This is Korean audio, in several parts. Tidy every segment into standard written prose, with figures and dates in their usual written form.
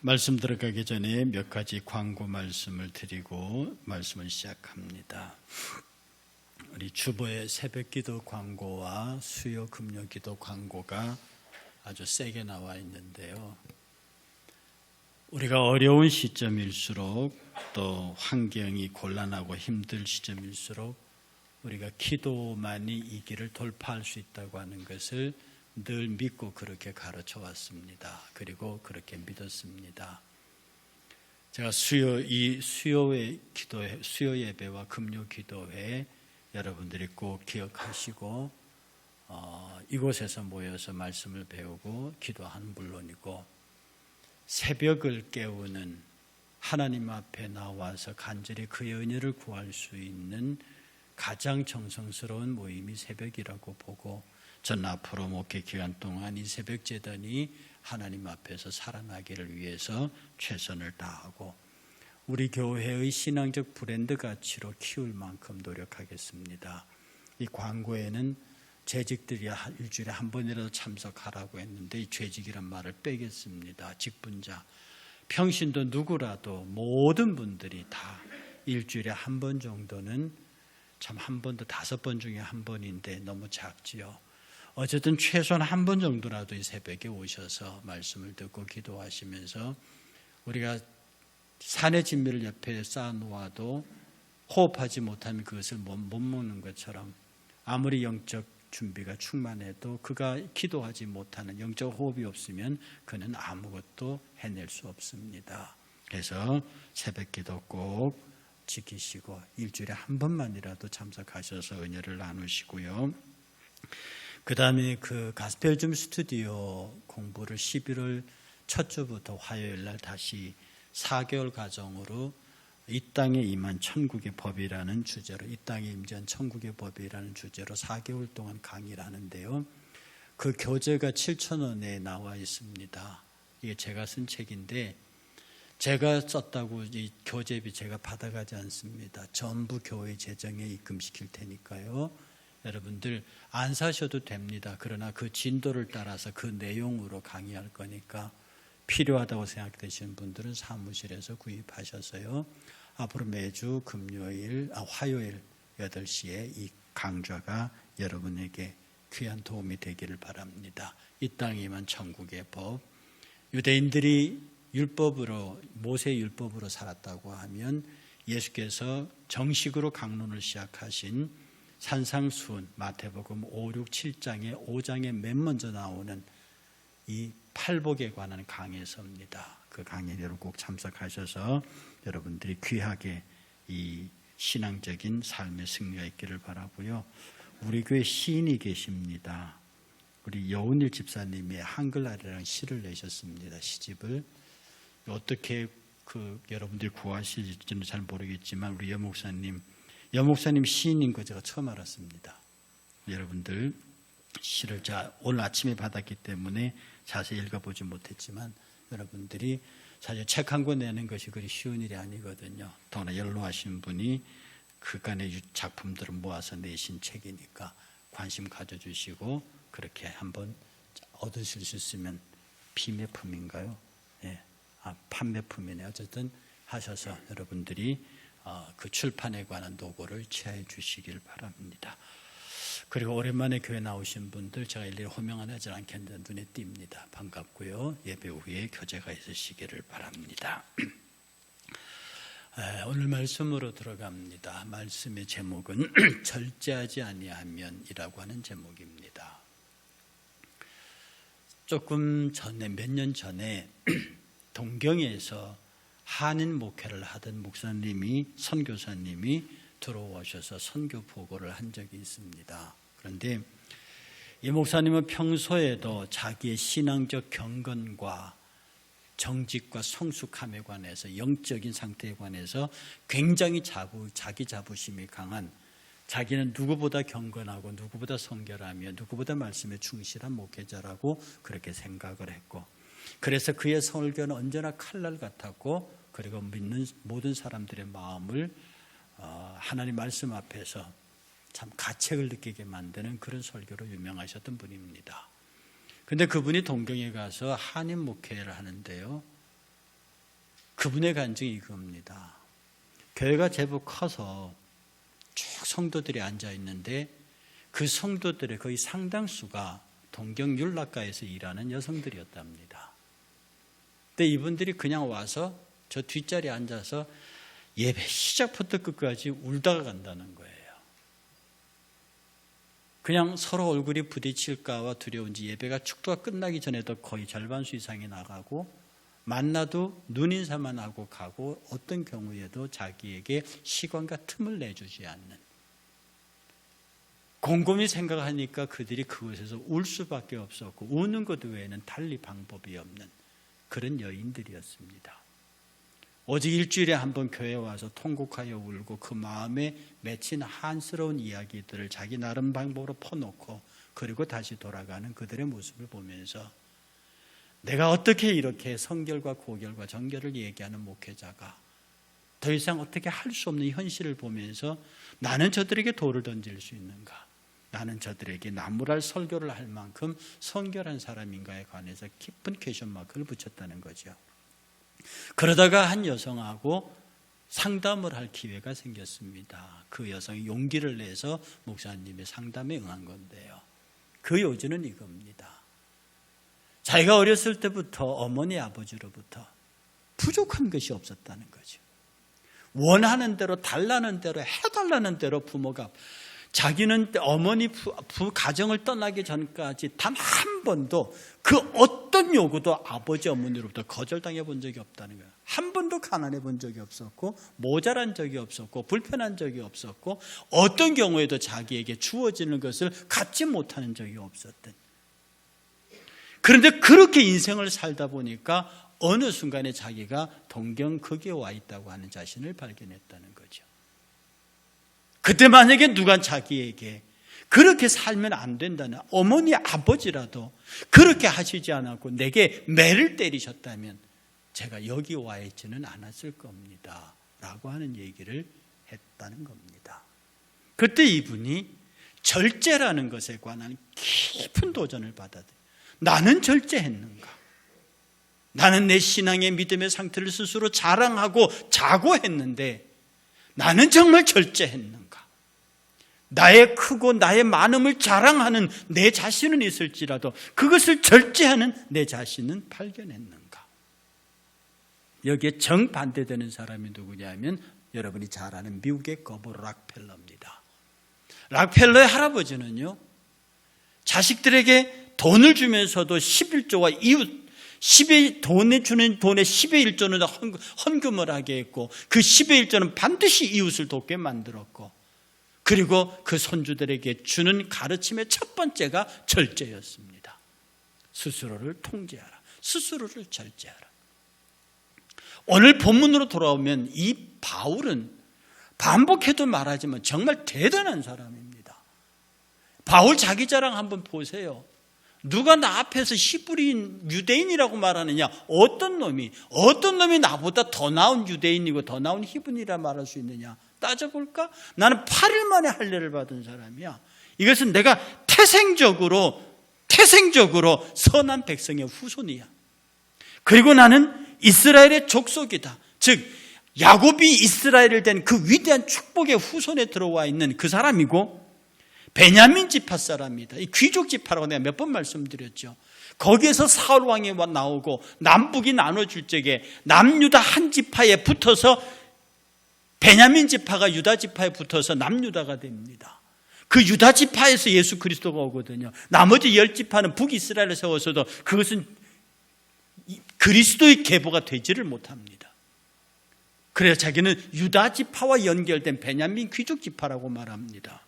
말씀 들어가기 전에 몇 가지 광고 말씀을 드리고 말씀을 시작합니다. 우리 주보의 새벽기도 광고와 수요 금요기도 광고가 아주 세게 나와 있는데요. 우리가 어려운 시점일수록 또 환경이 곤란하고 힘들 시점일수록 우리가 기도만이 이 길을 돌파할 수 있다고 하는 것을 늘 믿고 그렇게 가르쳐 왔습니다. 그리고 그렇게 믿었습니다. 제가 수요 예배와 금요 기도회 여러분들이 꼭 기억하시고 이곳에서 모여서 말씀을 배우고 기도하는 물론이고 새벽을 깨우는 하나님 앞에 나와서 간절히 그의 은혜를 구할 수 있는 가장 정성스러운 모임이 새벽이라고 보고 전 앞으로 목회 기간 동안 이 새벽 제단이 하나님 앞에서 살아나기를 위해서 최선을 다하고 우리 교회의 신앙적 브랜드 가치로 키울 만큼 노력하겠습니다. 이 광고에는 재직들이 일주일에 한 번이라도 참석하라고 했는데 이 재직이란 말을 빼겠습니다. 직분자, 평신도 누구라도 모든 분들이 다 일주일에 한 번 정도는 참 한 번도 5번 중에 한 번인데 너무 작지요. 어쨌든 최소한 한 번 정도라도 이 새벽에 오셔서 말씀을 듣고 기도하시면서 우리가 산의 진미를 옆에 쌓아놓아도 호흡하지 못하면 그것을 못 먹는 것처럼 아무리 영적 준비가 충만해도 그가 기도하지 못하는 영적 호흡이 없으면 그는 아무것도 해낼 수 없습니다. 그래서 새벽 기도 꼭 지키시고 일주일에 한 번만이라도 참석하셔서 은혜를 나누시고요. 그 다음에 그 가스펠 스튜디오 공부를 11월 첫 주부터 화요일 날 다시 4개월 과정으로 이 땅에 임한 천국의 법이라는 주제로 이 땅에 임재한 천국의 법이라는 주제로 4개월 동안 강의를 하는데요. 그 교재가 7,000원에 나와 있습니다. 이게 제가 쓴 책인데 제가 썼다고 이 교재비 제가 받아가지 않습니다. 전부 교회 재정에 입금시킬 테니까요. 여러분들 안 사셔도 됩니다. 그러나 그 진도를 따라서 그 내용으로 강의할 거니까 필요하다고 생각되시는 분들은 사무실에서 구입하셔서요. 앞으로 매주 화요일 8시에 이 강좌가 여러분에게 귀한 도움이 되기를 바랍니다. 이 땅에 임한 천국의 법. 유대인들이 모세 율법으로 살았다고 하면 예수께서 정식으로 강론을 시작하신 산상수훈 마태복음 5, 6, 7장에 5장에 맨 먼저 나오는 이 팔복에 관한 강해서입니다. 그 강의에 여러분 꼭 참석하셔서 여러분들이 귀하게 이 신앙적인 삶의 승리가 있기를 바라고요. 우리 교회 시인이 계십니다. 우리 여운일 집사님이 한글날이라는 시를 내셨습니다. 시집을 어떻게 여러분들이 구하실지는 잘 모르겠지만 우리 여목사님 시인인 거 제가 처음 알았습니다. 여러분들 시를 오늘 아침에 받았기 때문에 자세히 읽어보지 못했지만 여러분들이 사실 책 한 권 내는 것이 그리 쉬운 일이 아니거든요. 더구나 연로하신 분이 그간의 작품들을 모아서 내신 책이니까 관심 가져주시고 그렇게 한번 얻으실 수 있으면 비매품인가요? 네. 판매품이네. 어쨌든 하셔서 여러분들이 그 출판에 관한 노고를 취하해 주시길 바랍니다. 그리고 오랜만에 교회 나오신 분들 제가 일일이 호명은 하지 않겠는데 눈에 띕니다. 반갑고요. 예배 후에 교제가 있으시기를 바랍니다. 오늘 말씀으로 들어갑니다. 말씀의 제목은 절제하지 아니하면이라고 하는 제목입니다. 조금 전에 몇 년 전에 동경에서 한인 목회를 하던 선교사님이 들어오셔서 선교 보고를 한 적이 있습니다. 그런데 이 목사님은 평소에도 자기의 신앙적 경건과 정직과 성숙함에 관해서 영적인 상태에 관해서 굉장히 자기 자부심이 강한 자기는 누구보다 경건하고 누구보다 성결하며 누구보다 말씀에 충실한 목회자라고 그렇게 생각을 했고 그래서 그의 설교는 언제나 칼날 같았고 그리고 믿는 모든 사람들의 마음을 하나님 말씀 앞에서 참 가책을 느끼게 만드는 그런 설교로 유명하셨던 분입니다. 그런데 그분이 동경에 가서 한인 목회를 하는데요. 그분의 간증이 이겁니다. 교회가 제법 커서 쭉 성도들이 앉아 있는데 그 성도들의 거의 상당수가 동경 율락가에서 일하는 여성들이었답니다. 근데 이분들이 그냥 와서 저 뒷자리에 앉아서 예배 시작부터 끝까지 울다가 간다는 거예요. 그냥 서로 얼굴이 부딪힐까와 두려운지 예배가 축도가 끝나기 전에도 거의 절반수 이상이 나가고 만나도 눈인사만 하고 가고 어떤 경우에도 자기에게 시간과 틈을 내주지 않는, 곰곰이 생각하니까 그들이 그곳에서 울 수밖에 없었고 우는 것 외에는 달리 방법이 없는 그런 여인들이었습니다. 오직 일주일에 한 번 교회에 와서 통곡하여 울고 그 마음에 맺힌 한스러운 이야기들을 자기 나름 방법으로 퍼놓고 그리고 다시 돌아가는 그들의 모습을 보면서 내가 어떻게 이렇게 성결과 고결과 정결을 얘기하는 목회자가 더 이상 어떻게 할 수 없는 현실을 보면서 나는 저들에게 돌을 던질 수 있는가? 나는 저들에게 나무랄 설교를 할 만큼 성결한 사람인가에 관해서 깊은 퀘스천 마크를 붙였다는 거죠. 그러다가 한 여성하고 상담을 할 기회가 생겼습니다. 그 여성이 용기를 내서 목사님의 상담에 응한 건데요. 그 요지는 이겁니다. 자기가 어렸을 때부터 어머니 아버지로부터 부족한 것이 없었다는 거죠. 원하는 대로 달라는 대로 해달라는 대로 부모가, 자기는 어머니 가정을 떠나기 전까지 단 한 번도 그 어떤 요구도 아버지 어머니로부터 거절당해 본 적이 없다는 거예요. 한 번도 가난해 본 적이 없었고 모자란 적이 없었고 불편한 적이 없었고 어떤 경우에도 자기에게 주어지는 것을 갖지 못하는 적이 없었던. 그런데 그렇게 인생을 살다 보니까 어느 순간에 자기가 동경 거기에 와 있다고 하는 자신을 발견했다는 거죠. 그때 만약에 누가 자기에게 그렇게 살면 안 된다는 어머니 아버지라도 그렇게 하시지 않았고 내게 매를 때리셨다면 제가 여기 와 있지는 않았을 겁니다 라고 하는 얘기를 했다는 겁니다. 그때 이분이 절제라는 것에 관한 깊은 도전을 받아들여요. 나는 절제했는가? 나는 내 신앙의 믿음의 상태를 스스로 자랑하고 자고했는데 나는 정말 절제했는가? 나의 크고 나의 많음을 자랑하는 내 자신은 있을지라도 그것을 절제하는 내 자신은 발견했는가? 여기에 정반대되는 사람이 누구냐면 여러분이 잘 아는 미국의 거보 락펠러입니다. 락펠러의 할아버지는요, 자식들에게 돈을 주면서도 11조와 이웃, 돈에 주는 돈의 10의 1조는 헌금을 하게 했고 그 10의 1조는 반드시 이웃을 돕게 만들었고 그리고 그 손주들에게 주는 가르침의 첫 번째가 절제였습니다. 스스로를 통제하라. 스스로를 절제하라. 오늘 본문으로 돌아오면 이 바울은 반복해도 말하지만 정말 대단한 사람입니다. 바울 자기 자랑 한번 보세요. 누가 나 앞에서 히브리인 유대인이라고 말하느냐? 어떤 놈이 나보다 더 나은 유대인이고 더 나은 히브리인이라 말할 수 있느냐? 따져볼까? 나는 8일 만에 할례를 받은 사람이야. 이것은 내가 태생적으로 선한 백성의 후손이야. 그리고 나는 이스라엘의 족속이다. 즉 야곱이 이스라엘을 된 그 위대한 축복의 후손에 들어와 있는 그 사람이고 베냐민 지파 사람이다. 이 귀족 지파라고 내가 몇 번 말씀드렸죠. 거기에서 사울 왕이 나오고 남북이 나눠줄 적에 남유다 한 지파에 붙어서 베냐민 지파가 유다 지파에 붙어서 남유다가 됩니다. 그 유다 지파에서 예수 그리스도가 오거든요. 나머지 10지파는 북이스라엘을 세워서도 그것은 그리스도의 계보가 되지를 못합니다. 그래서 자기는 유다 지파와 연결된 베냐민 귀족 지파라고 말합니다.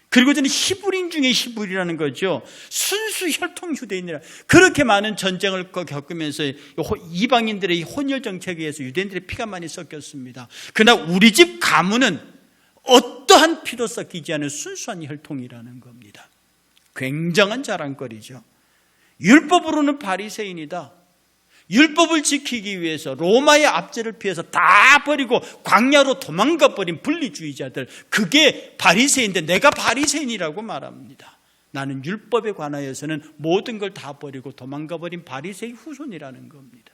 그리고 저는 히브리인 중에 히브리라는 거죠. 순수 혈통 유대인이라. 그렇게 많은 전쟁을 겪으면서 이방인들의 혼혈 정책에 의해서 유대인들의 피가 많이 섞였습니다. 그러나 우리 집 가문은 어떠한 피도 섞이지 않은 순수한 혈통이라는 겁니다. 굉장한 자랑거리죠. 율법으로는 바리새인이다. 율법을 지키기 위해서 로마의 압제를 피해서 다 버리고 광야로 도망가 버린 분리주의자들, 그게 바리새인인데 내가 바리새인이라고 말합니다. 나는 율법에 관하여서는 모든 걸 다 버리고 도망가 버린 바리새인 후손이라는 겁니다.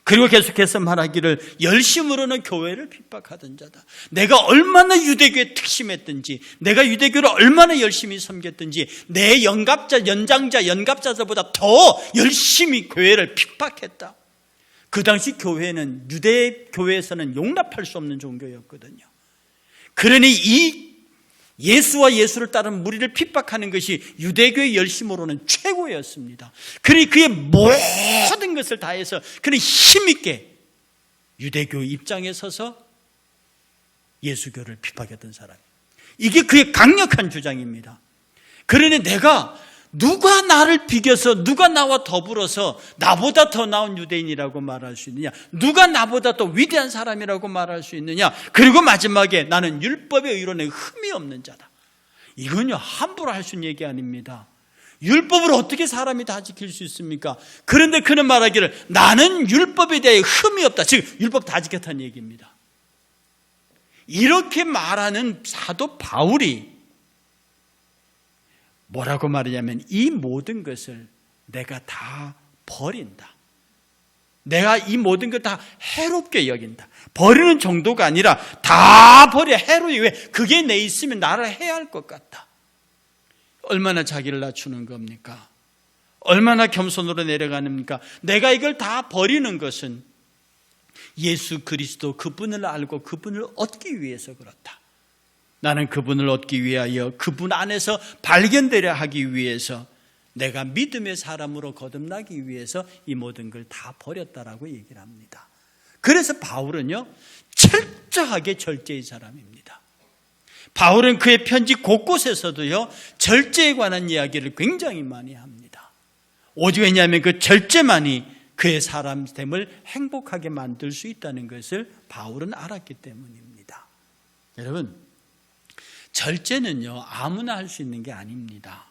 그리고 계속해서 말하기를 열심으로는 교회를 핍박하던 자다. 내가 얼마나 유대교에 특심했든지, 내가 유대교를 얼마나 열심히 섬겼든지, 내 연갑자들보다 더 열심히 교회를 핍박했다. 그 당시 교회는 유대 교회에서는 용납할 수 없는 종교였거든요. 그러니 이 예수와 예수를 따르는 무리를 핍박하는 것이 유대교의 열심으로는 최고였습니다. 그러니 그의 모든 것을 다해서 그는 힘있게 유대교 입장에 서서 예수교를 핍박했던 사람. 이게 그의 강력한 주장입니다. 그러니 내가 누가 나를 비겨서, 누가 나와 더불어서 나보다 더 나은 유대인이라고 말할 수 있느냐, 누가 나보다 더 위대한 사람이라고 말할 수 있느냐, 그리고 마지막에 나는 율법의 의론에 흠이 없는 자다. 이건요 함부로 할 수 있는 얘기 아닙니다. 율법을 어떻게 사람이 다 지킬 수 있습니까? 그런데 그는 말하기를 나는 율법에 대해 흠이 없다. 즉 율법 다 지켰다는 얘기입니다. 이렇게 말하는 사도 바울이 뭐라고 말하냐면 이 모든 것을 내가 다 버린다. 내가 이 모든 걸 다 해롭게 여긴다. 버리는 정도가 아니라 다 버려. 해로이. 왜? 그게 내 있으면 나를 해야 할 것 같다. 얼마나 자기를 낮추는 겁니까? 얼마나 겸손으로 내려가는가? 내가 이걸 다 버리는 것은 예수 그리스도 그분을 알고 그분을 얻기 위해서 그렇다. 나는 그분을 얻기 위하여 그분 안에서 발견되려 하기 위해서 내가 믿음의 사람으로 거듭나기 위해서 이 모든 걸 다 버렸다라고 얘기를 합니다. 그래서 바울은요 철저하게 절제의 사람입니다. 바울은 그의 편지 곳곳에서도요 절제에 관한 이야기를 굉장히 많이 합니다. 오직 왜냐하면 그 절제만이 그의 사람됨을 행복하게 만들 수 있다는 것을 바울은 알았기 때문입니다. 여러분, 절제는요 아무나 할 수 있는 게 아닙니다.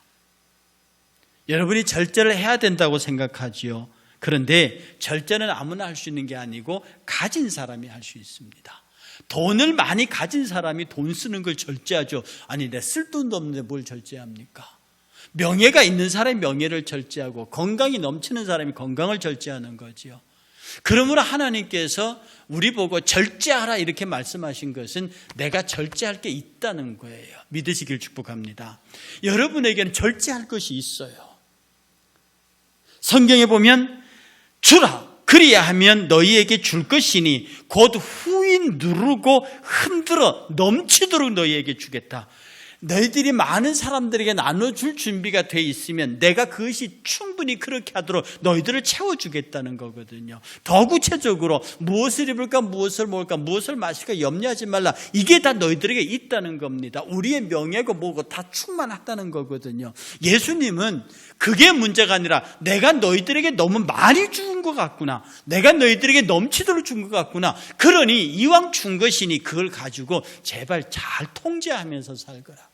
여러분이 절제를 해야 된다고 생각하지요. 그런데 절제는 아무나 할 수 있는 게 아니고 가진 사람이 할 수 있습니다. 돈을 많이 가진 사람이 돈 쓰는 걸 절제하죠. 아니, 내 쓸 돈도 없는데 뭘 절제합니까? 명예가 있는 사람이 명예를 절제하고 건강이 넘치는 사람이 건강을 절제하는 거지요. 그러므로 하나님께서 우리 보고 절제하라 이렇게 말씀하신 것은 내가 절제할 게 있다는 거예요. 믿으시길 축복합니다. 여러분에게는 절제할 것이 있어요. 성경에 보면 주라 그리하면 너희에게 줄 것이니 곧 후인 누르고 흔들어 넘치도록 너희에게 주겠다. 너희들이 많은 사람들에게 나눠줄 준비가 돼 있으면 내가 그것이 충분히 그렇게 하도록 너희들을 채워주겠다는 거거든요. 더 구체적으로 무엇을 입을까, 무엇을 먹을까, 무엇을 마실까 염려하지 말라. 이게 다 너희들에게 있다는 겁니다. 우리의 명예고 뭐고 다 충만하다는 거거든요. 예수님은 그게 문제가 아니라 내가 너희들에게 너무 많이 준 것 같구나, 내가 너희들에게 넘치도록 준 것 같구나, 그러니 이왕 준 것이니 그걸 가지고 제발 잘 통제하면서 살거라.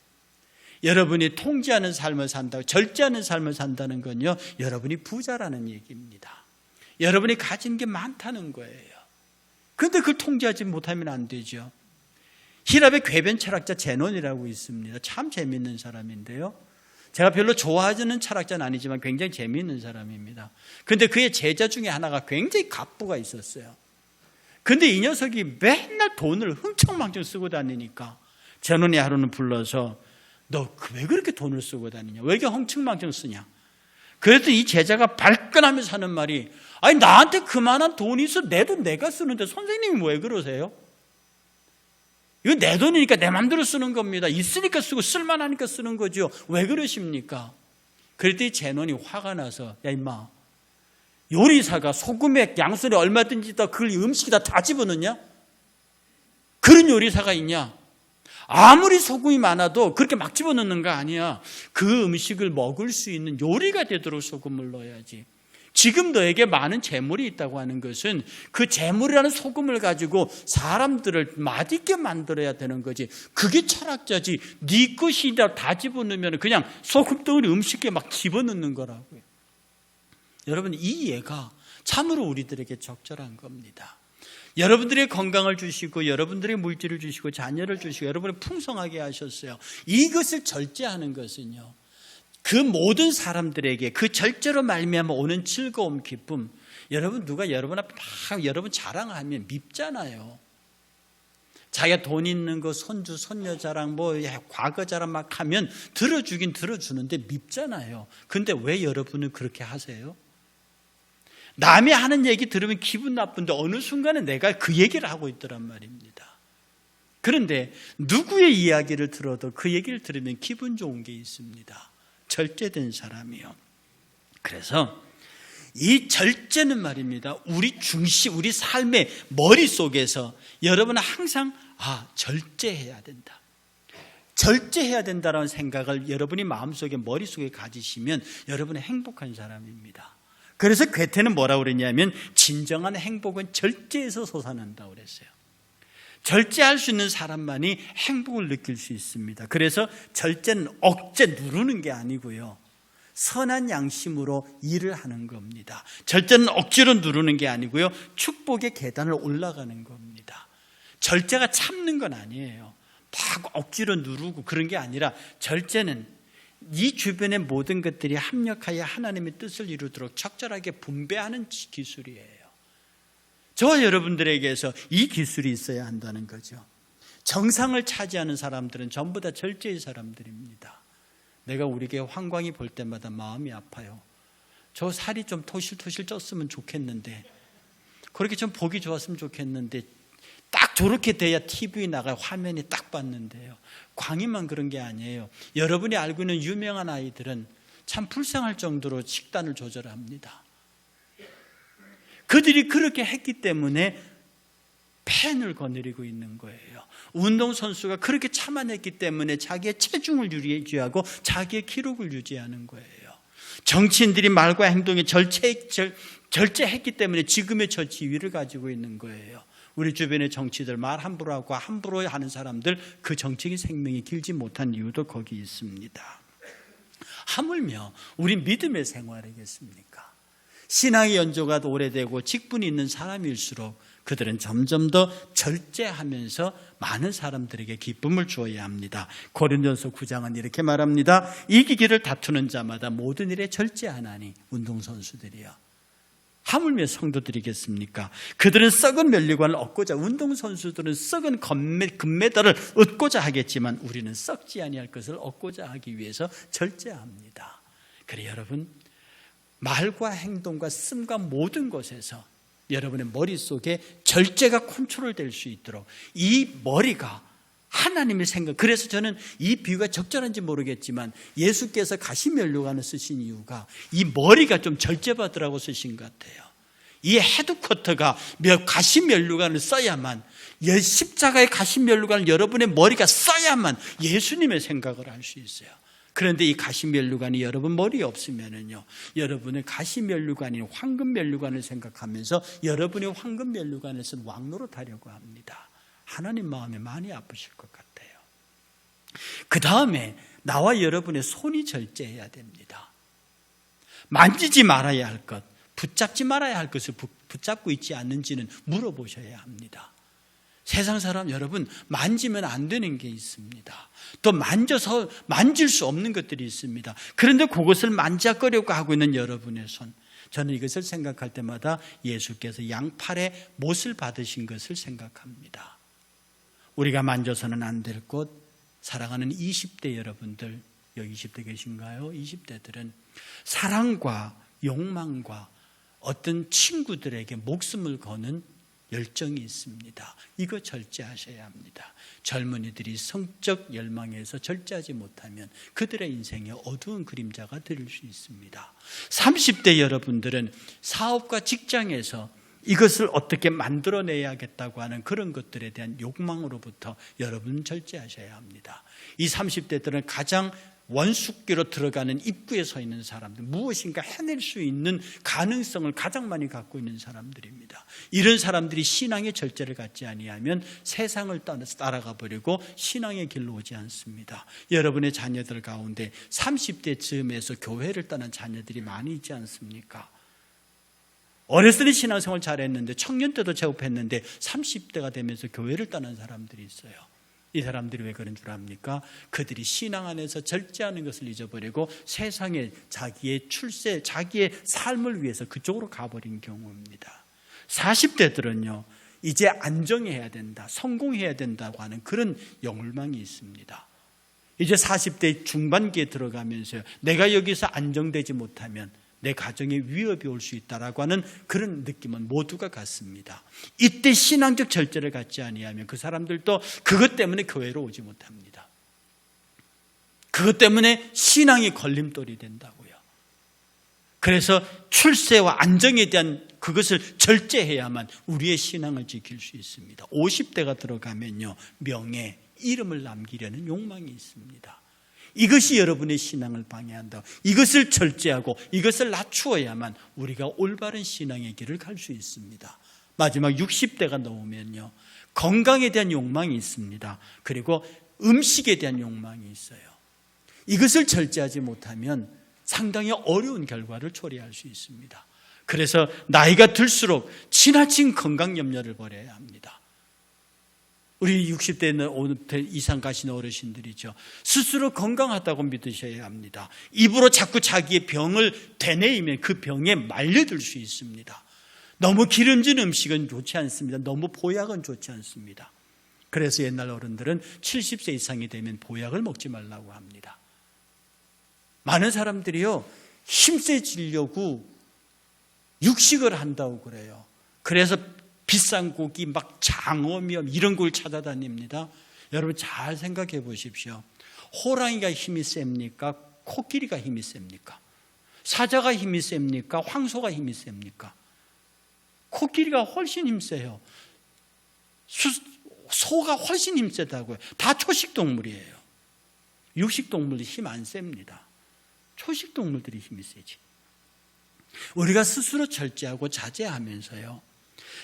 여러분이 통제하는 삶을 산다고, 절제하는 삶을 산다는 건요 여러분이 부자라는 얘기입니다. 여러분이 가진 게 많다는 거예요. 그런데 그걸 통제하지 못하면 안 되죠. 히랍의 궤변 철학자 제논이라고 있습니다. 참 재미있는 사람인데요, 제가 별로 좋아하지는 철학자는 아니지만 굉장히 재미있는 사람입니다. 그런데 그의 제자 중에 하나가 굉장히 갑부가 있었어요. 그런데 이 녀석이 맨날 돈을 흥청망청 쓰고 다니니까 제논이 하루는 불러서 너 왜 그렇게 돈을 쓰고 다니냐? 왜 이렇게 흥청망청 쓰냐? 그랬더니 이 제자가 발끈하면서 하는 말이, 아니 나한테 그만한 돈이 있어. 내 돈 내가 쓰는데 선생님이 왜 그러세요? 이거 내 돈이니까 내 맘대로 쓰는 겁니다. 있으니까 쓰고 쓸만하니까 쓰는 거죠. 왜 그러십니까? 그랬더니 제논이 화가 나서, 야 임마, 요리사가 소금에 양손에 얼마든지 다 그걸 음식에다 다 집어넣냐? 그런 요리사가 있냐? 아무리 소금이 많아도 그렇게 막 집어넣는 거 아니야. 그 음식을 먹을 수 있는 요리가 되도록 소금을 넣어야지. 지금 너에게 많은 재물이 있다고 하는 것은 그 재물이라는 소금을 가지고 사람들을 맛있게 만들어야 되는 거지. 그게 철학자지. 네 것이다 다 집어넣으면 그냥 소금덩어리 음식에 막 집어넣는 거라고요. 여러분, 이 예가 참으로 우리들에게 적절한 겁니다. 여러분들의 건강을 주시고 여러분들의 물질을 주시고 자녀를 주시고 여러분을 풍성하게 하셨어요. 이것을 절제하는 것은요, 그 모든 사람들에게 그 절제로 말미암아 오는 즐거움, 기쁨, 여러분 누가 여러분 앞에 막 여러분 자랑하면 밉잖아요. 자기가 돈 있는 거 손주 손녀 자랑 뭐 과거 자랑 막 하면 들어주긴 들어주는데 밉잖아요. 근데 왜 여러분은 그렇게 하세요? 남이 하는 얘기 들으면 기분 나쁜데 어느 순간에 내가 그 얘기를 하고 있더란 말입니다. 그런데 누구의 이야기를 들어도 그 얘기를 들으면 기분 좋은 게 있습니다. 절제된 사람이요. 그래서 이 절제는 말입니다. 우리 중심, 우리 삶의 머릿속에서 여러분은 항상 절제해야 된다. 절제해야 된다는 생각을 여러분이 마음속에 머릿속에 가지시면 여러분은 행복한 사람입니다. 그래서 괴테는 뭐라고 그랬냐면 진정한 행복은 절제에서 솟아난다고 그랬어요. 절제할 수 있는 사람만이 행복을 느낄 수 있습니다. 그래서 절제는 억제 누르는 게 아니고요. 선한 양심으로 일을 하는 겁니다. 절제는 억지로 누르는 게 아니고요. 축복의 계단을 올라가는 겁니다. 절제가 참는 건 아니에요. 막 억지로 누르고 그런 게 아니라 절제는 이 주변의 모든 것들이 합력하여 하나님의 뜻을 이루도록 적절하게 분배하는 기술이에요. 저와 여러분들에게서 이 기술이 있어야 한다는 거죠. 정상을 차지하는 사람들은 전부 다 절제의 사람들입니다. 내가 우리 교회 황광이 볼 때마다 마음이 아파요. 저 살이 좀 토실토실 쪘으면 좋겠는데, 그렇게 좀 보기 좋았으면 좋겠는데, 딱 저렇게 돼야 TV에 나가 화면이 딱 봤는데요. 광희만 그런 게 아니에요. 여러분이 알고 있는 유명한 아이들은 참 불쌍할 정도로 식단을 조절합니다. 그들이 그렇게 했기 때문에 팬을 거느리고 있는 거예요. 운동선수가 그렇게 참아냈기 때문에 자기의 체중을 유지하고 자기의 기록을 유지하는 거예요. 정치인들이 말과 행동에 절제했기 때문에 지금의 저 지위를 가지고 있는 거예요. 우리 주변의 정치들 말 함부로 하고 함부로 하는 사람들 그 정치적인 생명이 길지 못한 이유도 거기 있습니다. 하물며 우리 믿음의 생활이겠습니까? 신앙의 연조가 오래되고 직분이 있는 사람일수록 그들은 점점 더 절제하면서 많은 사람들에게 기쁨을 주어야 합니다. 고린도서 9장은 이렇게 말합니다. 이기기를 다투는 자마다 모든 일에 절제하나니. 운동선수들이요. 하물며 성도들이겠습니까? 그들은 썩은 면류관을 얻고자, 운동선수들은 썩은 금메달을 얻고자 하겠지만 우리는 썩지 아니할 것을 얻고자 하기 위해서 절제합니다. 그래 여러분, 말과 행동과 씀과 모든 것에서 여러분의 머릿속에 절제가 컨트롤될 수 있도록 이 머리가 하나님의 생각, 그래서 저는 이 비유가 적절한지 모르겠지만 예수께서 가시면류관을 쓰신 이유가 이 머리가 좀 절제받으라고 쓰신 것 같아요. 이 헤드쿼터가 가시면류관을 써야만, 십자가의 가시면류관을 여러분의 머리가 써야만 예수님의 생각을 할 수 있어요. 그런데 이 가시면류관이 여러분 머리에 없으면은요, 여러분의 가시면류관이 황금면류관을 생각하면서 여러분의 황금면류관에서 왕노릇하려고 합니다. 하나님 마음에 많이 아프실 것 같아요. 그 다음에 나와 여러분의 손이 절제해야 됩니다. 만지지 말아야 할 것, 붙잡지 말아야 할 것을 붙잡고 있지 않는지는 물어보셔야 합니다. 세상 사람 여러분 만지면 안 되는 게 있습니다. 또 만져서 만질 수 없는 것들이 있습니다. 그런데 그것을 만져거려고 하고 있는 여러분의 손, 저는 이것을 생각할 때마다 예수께서 양팔에 못을 받으신 것을 생각합니다. 우리가 만져서는 안 될 곳, 사랑하는 20대 여러분들, 여기 20대 계신가요? 20대들은 사랑과 욕망과 어떤 친구들에게 목숨을 거는 열정이 있습니다. 이거 절제하셔야 합니다. 젊은이들이 성적 열망에서 절제하지 못하면 그들의 인생에 어두운 그림자가 될 수 있습니다. 30대 여러분들은 사업과 직장에서 이것을 어떻게 만들어내야겠다고 하는 그런 것들에 대한 욕망으로부터 여러분 절제하셔야 합니다. 이 30대들은 가장 원숙기로 들어가는 입구에 서 있는 사람들, 무엇인가 해낼 수 있는 가능성을 가장 많이 갖고 있는 사람들입니다. 이런 사람들이 신앙의 절제를 갖지 아니하면 세상을 따라가 버리고 신앙의 길로 오지 않습니다. 여러분의 자녀들 가운데 30대 즈음에서 교회를 떠난 자녀들이 많이 있지 않습니까? 어렸을 때 신앙생활 잘했는데 청년 때도 제업했는데 30대가 되면서 교회를 떠난 사람들이 있어요. 이 사람들이 왜 그런 줄 압니까? 그들이 신앙 안에서 절제하는 것을 잊어버리고 세상에 자기의 출세, 자기의 삶을 위해서 그쪽으로 가버린 경우입니다. 40대들은요, 이제 안정해야 된다, 성공해야 된다고 하는 그런 욕망이 있습니다. 이제 40대 중반기에 들어가면서 내가 여기서 안정되지 못하면 내 가정에 위협이 올 수 있다라고 하는 그런 느낌은 모두가 갖습니다. 이때 신앙적 절제를 갖지 아니하면 그 사람들도 그것 때문에 교회로 오지 못합니다. 그것 때문에 신앙이 걸림돌이 된다고요. 그래서 출세와 안정에 대한 그것을 절제해야만 우리의 신앙을 지킬 수 있습니다. 50대가 들어가면요, 명예, 이름을 남기려는 욕망이 있습니다. 이것이 여러분의 신앙을 방해한다. 이것을 절제하고 이것을 낮추어야만 우리가 올바른 신앙의 길을 갈 수 있습니다. 마지막 60대가 넘으면요, 건강에 대한 욕망이 있습니다. 그리고 음식에 대한 욕망이 있어요. 이것을 절제하지 못하면 상당히 어려운 결과를 초래할 수 있습니다. 그래서 나이가 들수록 지나친 건강 염려를 버려야 합니다. 우리 60대 이상 가신 어르신들이죠. 스스로 건강하다고 믿으셔야 합니다. 입으로 자꾸 자기의 병을 되뇌이면 그 병에 말려들 수 있습니다. 너무 기름진 음식은 좋지 않습니다. 너무 보약은 좋지 않습니다. 그래서 옛날 어른들은 70세 이상이 되면 보약을 먹지 말라고 합니다. 많은 사람들이요, 힘세지려고 육식을 한다고 그래요. 그래서 비싼 고기, 막 장어며 이런 걸 찾아다닙니다. 여러분 잘 생각해 보십시오. 호랑이가 힘이 셉니까? 코끼리가 힘이 셉니까? 사자가 힘이 셉니까? 황소가 힘이 셉니까? 코끼리가 훨씬 힘세요. 소가 훨씬 힘세다고요. 다 초식동물이에요. 육식동물이 힘 안 셉니다. 초식동물들이 힘이 세지. 우리가 스스로 절제하고 자제하면서요,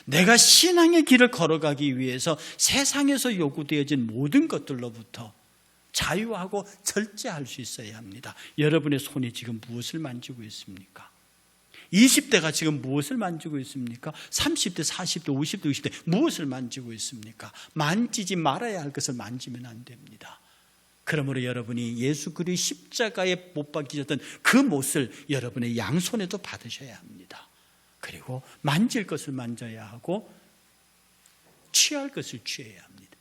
내가 신앙의 길을 걸어가기 위해서 세상에서 요구되어진 모든 것들로부터 자유하고 절제할 수 있어야 합니다. 여러분의 손이 지금 무엇을 만지고 있습니까? 20대가 지금 무엇을 만지고 있습니까? 30대, 40대, 50대, 60대 무엇을 만지고 있습니까? 만지지 말아야 할 것을 만지면 안 됩니다. 그러므로 여러분이 예수 그리스도의 십자가에 못 박히셨던 그 못을 여러분의 양손에도 받으셔야 합니다. 그리고 만질 것을 만져야 하고 취할 것을 취해야 합니다.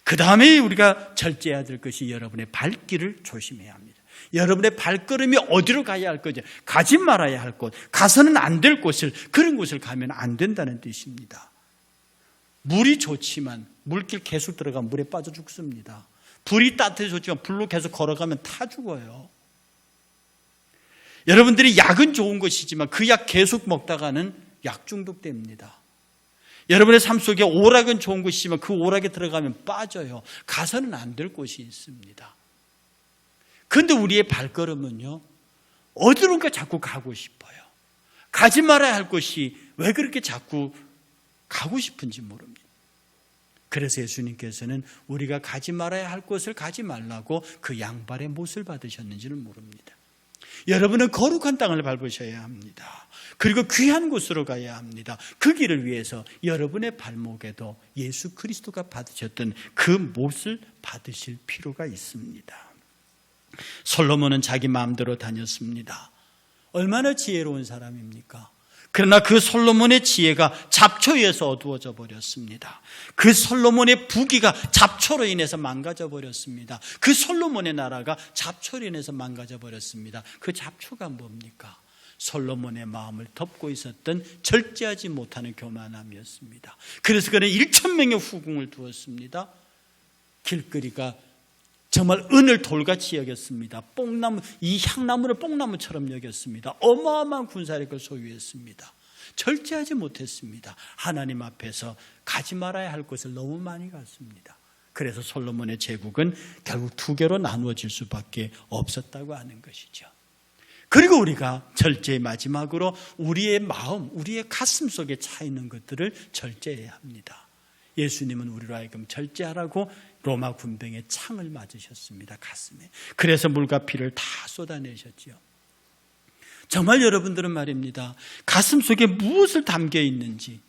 그 다음에 우리가 절제해야 될 것이 여러분의 발길을 조심해야 합니다. 여러분의 발걸음이 어디로 가야 할 거죠? 가지 말아야 할 곳, 가서는 안 될 곳을, 그런 곳을 가면 안 된다는 뜻입니다. 물이 좋지만 물길 계속 들어가면 물에 빠져 죽습니다. 불이 따뜻해서 좋지만 불로 계속 걸어가면 타 죽어요. 여러분들이 약은 좋은 것이지만 그 약 계속 먹다가는 약 중독됩니다. 여러분의 삶 속에 오락은 좋은 것이지만 그 오락에 들어가면 빠져요. 가서는 안 될 곳이 있습니다. 그런데 우리의 발걸음은요, 어디론가 자꾸 가고 싶어요. 가지 말아야 할 곳이 왜 그렇게 자꾸 가고 싶은지 모릅니다. 그래서 예수님께서는 우리가 가지 말아야 할 곳을 가지 말라고 그 양발의 못을 받으셨는지는 모릅니다. 여러분은 거룩한 땅을 밟으셔야 합니다. 그리고 귀한 곳으로 가야 합니다. 그 길을 위해서 여러분의 발목에도 예수 그리스도가 받으셨던 그 못을 받으실 필요가 있습니다. 솔로몬은 자기 마음대로 다녔습니다. 얼마나 지혜로운 사람입니까? 그러나 그 솔로몬의 지혜가 잡초에서 어두워져 버렸습니다. 그 솔로몬의 부귀가 잡초로 인해서 망가져 버렸습니다. 그 솔로몬의 나라가 잡초로 인해서 망가져 버렸습니다. 그 잡초가 뭡니까? 솔로몬의 마음을 덮고 있었던 절제하지 못하는 교만함이었습니다. 그래서 그는 1,000명의 후궁을 두었습니다. 길거리가 정말 은을 돌같이 여겼습니다. 뽕나무, 이 향나무를 뽕나무처럼 여겼습니다. 어마어마한 군사력을 소유했습니다. 절제하지 못했습니다. 하나님 앞에서 가지 말아야 할 곳을 너무 많이 갔습니다. 그래서 솔로몬의 제국은 결국 두 개로 나누어질 수밖에 없었다고 하는 것이죠. 그리고 우리가 절제의 마지막으로 우리의 마음, 우리의 가슴 속에 차 있는 것들을 절제해야 합니다. 예수님은 우리로 하여금 절제하라고 로마 군병의 창을 맞으셨습니다. 가슴에. 그래서 물과 피를 다 쏟아내셨지요. 정말 여러분들은 말입니다, 가슴 속에 무엇을 담겨 있는지,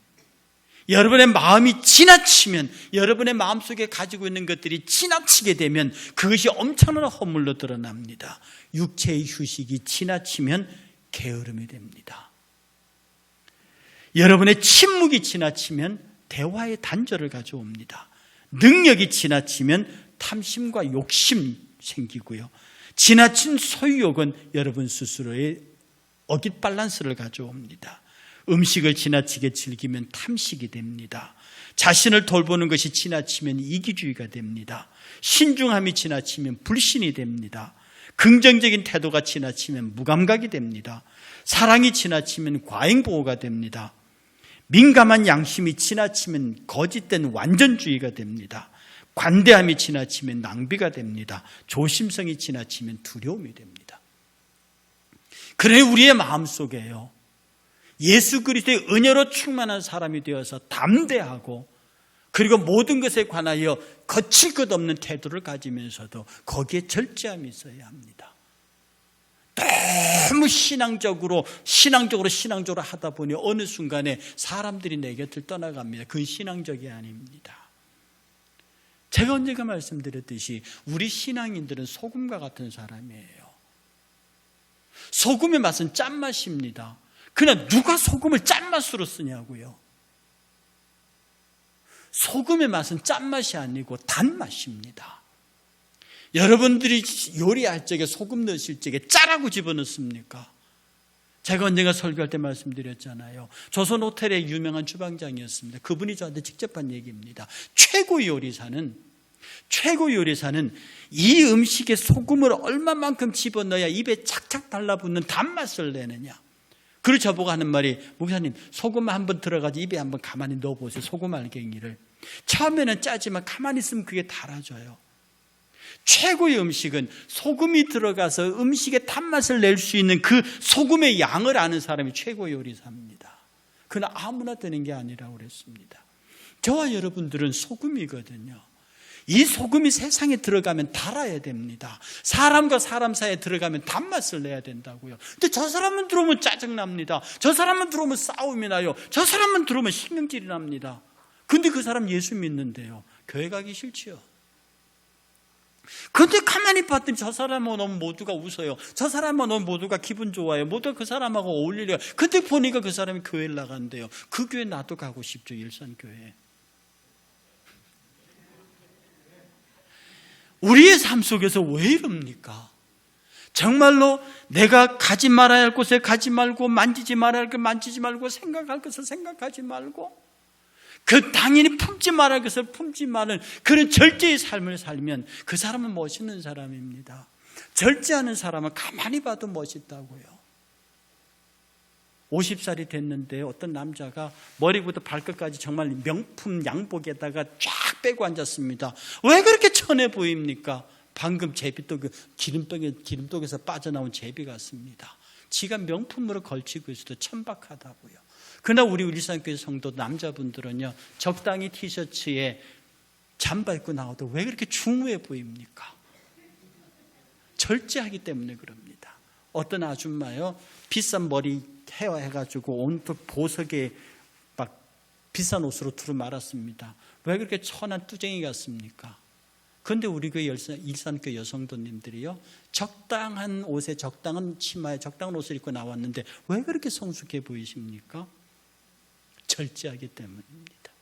여러분의 마음이 지나치면, 여러분의 마음속에 가지고 있는 것들이 지나치게 되면 그것이 엄청난 허물로 드러납니다. 육체의 휴식이 지나치면 게으름이 됩니다. 여러분의 침묵이 지나치면 대화의 단절을 가져옵니다. 능력이 지나치면 탐심과 욕심 생기고요. 지나친 소유욕은 여러분 스스로의 어깃 밸런스를 가져옵니다. 음식을 지나치게 즐기면 탐식이 됩니다. 자신을 돌보는 것이 지나치면 이기주의가 됩니다. 신중함이 지나치면 불신이 됩니다. 긍정적인 태도가 지나치면 무감각이 됩니다. 사랑이 지나치면 과잉보호가 됩니다. 민감한 양심이 지나치면 거짓된 완전주의가 됩니다. 관대함이 지나치면 낭비가 됩니다. 조심성이 지나치면 두려움이 됩니다. 그래 우리의 마음속에요, 예수 그리스도의 은혜로 충만한 사람이 되어서 담대하고, 그리고 모든 것에 관하여 거칠 것 없는 태도를 가지면서도 거기에 절제함이 있어야 합니다. 너무 신앙적으로 하다 보니 어느 순간에 사람들이 내 곁을 떠나갑니다. 그건 신앙적이 아닙니다. 제가 언젠가 말씀드렸듯이 우리 신앙인들은 소금과 같은 사람이에요. 소금의 맛은 짠맛입니다. 그러나 누가 소금을 짠맛으로 쓰냐고요. 소금의 맛은 짠맛이 아니고 단맛입니다. 여러분들이 요리할 적에 소금 넣으실 적에 짜라고 집어넣습니까? 제가 언젠가 설교할 때 말씀드렸잖아요. 조선 호텔의 유명한 주방장이었습니다. 그분이 저한테 직접 한 얘기입니다. 최고 요리사는 이 음식에 소금을 얼마만큼 집어넣어야 입에 착착 달라붙는 단맛을 내느냐. 그리고 저보고 하는 말이, 목사님 소금 한번 들어가서 입에 한번 가만히 넣어보세요. 소금 알갱이를. 처음에는 짜지만 가만히 있으면 그게 달아져요. 최고의 음식은 소금이 들어가서 음식의 단맛을 낼 수 있는 그 소금의 양을 아는 사람이 최고의 요리사입니다. 그러나 아무나 되는 게 아니라고 그랬습니다. 저와 여러분들은 소금이거든요. 이 소금이 세상에 들어가면 달아야 됩니다. 사람과 사람 사이에 들어가면 단맛을 내야 된다고요. 근데 저 사람은 들어오면 짜증납니다. 저 사람은 들어오면 싸움이 나요. 저 사람은 들어오면 신경질이 납니다. 근데 그 사람 예수 믿는데요, 교회 가기 싫지요. 근데 가만히 봤더니 저 사람은 너무 모두가 웃어요. 저 사람은 너무 모두가 기분 좋아요. 모두가 그 사람하고 어울리려요. 근데 보니까 그 사람이 교회를 나간대요. 그 교회 나도 가고 싶죠. 일산교회. 우리의 삶 속에서 왜 이럽니까? 정말로 내가 가지 말아야 할 곳에 가지 말고, 만지지 말아야 할 것 만지지 말고, 생각할 것을 생각하지 말고, 그 당연히 품지 말아야 할 것을 품지 말은 그런 절제의 삶을 살면 그 사람은 멋있는 사람입니다. 절제하는 사람은 가만히 봐도 멋있다고요. 50살이 됐는데 어떤 남자가 머리부터 발끝까지 정말 명품 양복에다가 쫙 빼고 앉았습니다. 왜 그렇게 천해 보입니까? 방금 제비독, 기름독에서 빠져나온 제비 같습니다. 지가 명품으로 걸치고 있어도 천박하다고요. 그러나 우리 일산교회 성도 남자분들은요, 적당히 티셔츠에 잠바 입고 나와도 왜 그렇게 중후해 보입니까? 절제하기 때문에 그럽니다. 어떤 아줌마요, 비싼 머리 헤어 해가지고 온통 보석에 막 비싼 옷으로 두루 말았습니다. 왜 그렇게 천한 뚜쟁이 같습니까? 그런데 우리 그 일산교회 여성도님들이요, 적당한 옷에 적당한 치마에 적당한 옷을 입고 나왔는데 왜 그렇게 성숙해 보이십니까? 절제하기 때문입니다.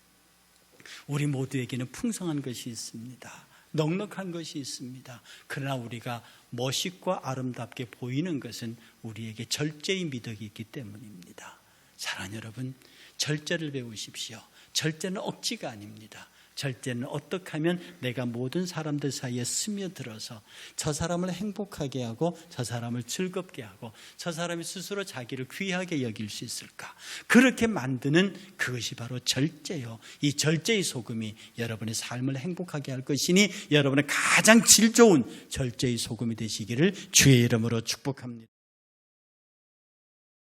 우리 모두에게는 풍성한 것이 있습니다. 넉넉한 것이 있습니다. 그러나 우리가 멋있고 아름답게 보이는 것은 우리에게 절제의 미덕이 있기 때문입니다. 사랑하는 여러분, 절제를 배우십시오. 절제는 억지가 아닙니다. 절제는 어떻게 하면 내가 모든 사람들 사이에 스며들어서 저 사람을 행복하게 하고 저 사람을 즐겁게 하고 저 사람이 스스로 자기를 귀하게 여길 수 있을까? 그렇게 만드는 그것이 바로 절제요. 이 절제의 소금이 여러분의 삶을 행복하게 할 것이니 여러분의 가장 질 좋은 절제의 소금이 되시기를 주의 이름으로 축복합니다.